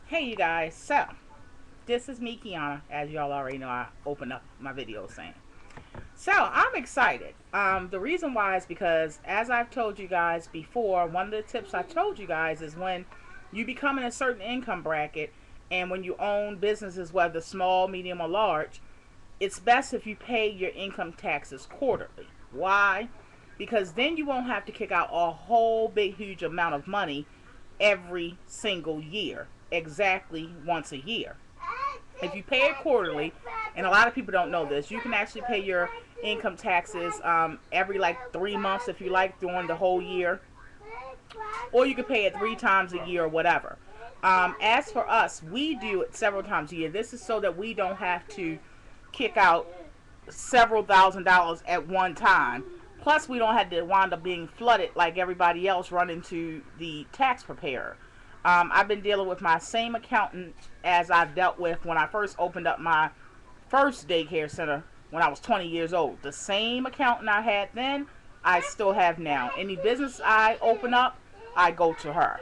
Hey you guys, so this is me, Kiana. As y'all already know, I opened up my video saying. So I'm excited. The reason why is because, as I've told you guys before, one of the tips I told you guys is when you become in a certain income bracket and when you own businesses, whether small, medium, or large, it's best if you pay your income taxes quarterly. Why? Because then you won't have to kick out a whole big, huge amount of money every single year, exactly once a year. If you pay it quarterly, and a lot of people don't know this, you can actually pay your income taxes every like 3 months if you like during the whole year, or you can pay it 3 times a year or whatever. As for us, we do it several times a year. This is so that we don't have to kick out several $1,000s at one time. Plus, we don't have to wind up being flooded like everybody else running to the tax preparer. I've been dealing with my same accountant as I've dealt with when I first opened up my first daycare center when I was 20 years old. The same accountant I had then, I still have now. Any business I open up, I go to her.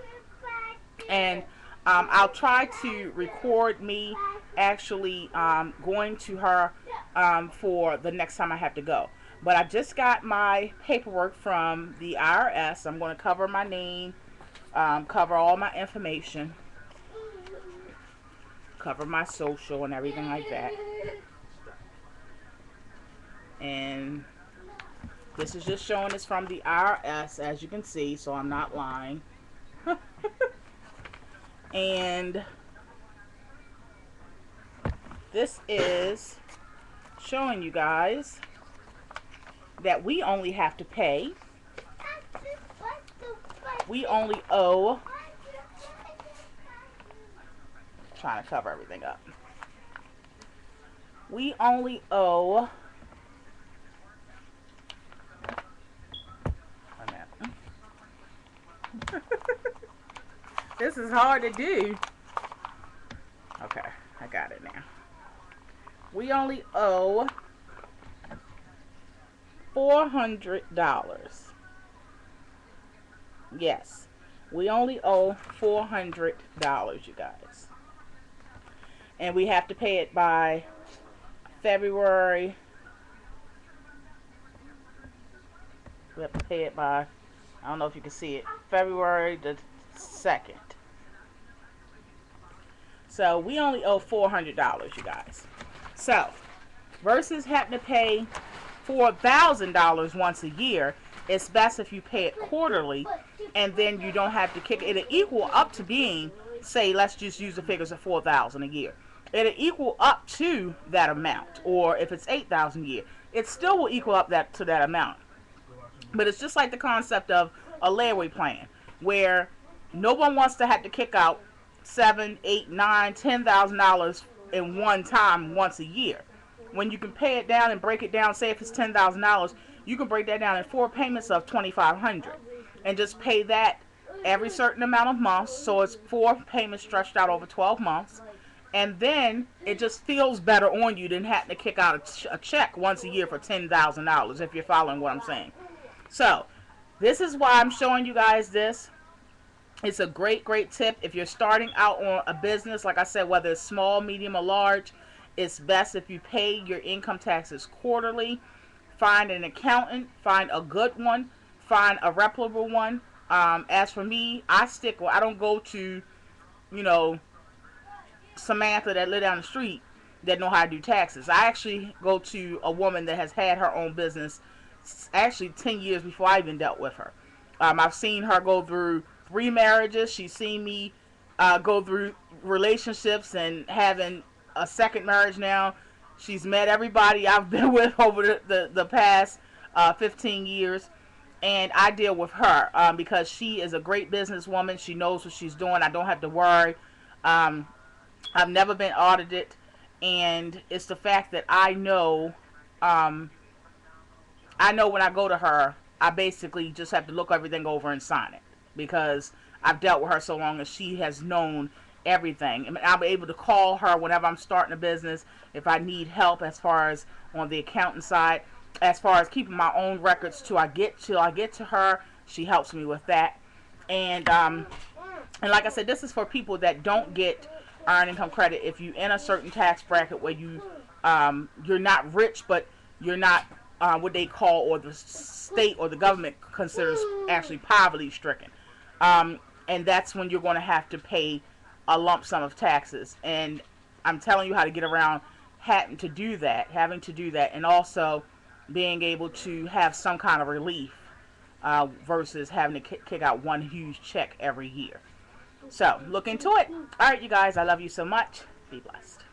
And I'll try to record me actually going to her for the next time I have to go. But I just got my paperwork from the IRS. I'm going to cover my name, cover all my information, cover my social and everything like that. And this is just showing it's from the IRS, as you can see, so I'm not lying. And this is showing you guys that we only have to pay, we only owe, trying to cover everything up, we only owe, this is hard to do. Okay, I got it now. We only owe $400. Yes, we only owe $400, you guys. And we have to pay it by February. We have to pay it by, I don't know if you can see it, February the 2nd. So we only owe $400, you guys. So versus having to pay $4,000 once a year, it's best if you pay it quarterly, and then you don't have to kick it. It'll equal up to being, say, let's just use the figures of $4,000 a year. It'll equal up to that amount, or if it's $8,000 a year, it still will equal up that to that amount. But it's just like the concept of a layaway plan, where no one wants to have to kick out $7, $8, $9, $10,000 in one time once a year. When you can pay it down and break it down, say if it's $10,000, you can break that down in 4 payments of $2,500, and just pay that every certain amount of months. So it's 4 payments stretched out over 12 months, and then it just feels better on you than having to kick out a check once a year for $10,000. If you're following what I'm saying. So this is why I'm showing you guys this. It's a great tip if you're starting out on a business. Like I said, whether it's small, medium, or large, it's best if you pay your income taxes quarterly. Find an accountant, find a good one, find a reputable one. As for me, I don't go to, Samantha that live down the street that know how to do taxes. I actually go to a woman that has had her own business actually 10 years before I even dealt with her. I've seen her go through 3 marriages. She's seen me go through relationships and having a second marriage now. She's met everybody I've been with over the past 15 years. And I deal with her because she is a great businesswoman. She knows what she's doing. I don't have to worry. I've never been audited. And it's the fact that I know when I go to her, I basically just have to look everything over and sign it, because I've dealt with her so long and she has known everything. I mean, I'll be able to call her whenever I'm starting a business if I need help as far as on the accountant side. As far as keeping my own records till I get to her, she helps me with that. And like I said, this is for people that don't get earned income credit if you in a certain tax bracket where you're not rich, but you're not what they call, or the state or the government considers actually poverty stricken. Um, and that's when you're going to have to pay a lump sum of taxes. And I'm telling you how to get around having to do that, and also being able to have some kind of relief versus having to kick out one huge check every year. So look into it. All right, you guys, I love you so much. Be blessed.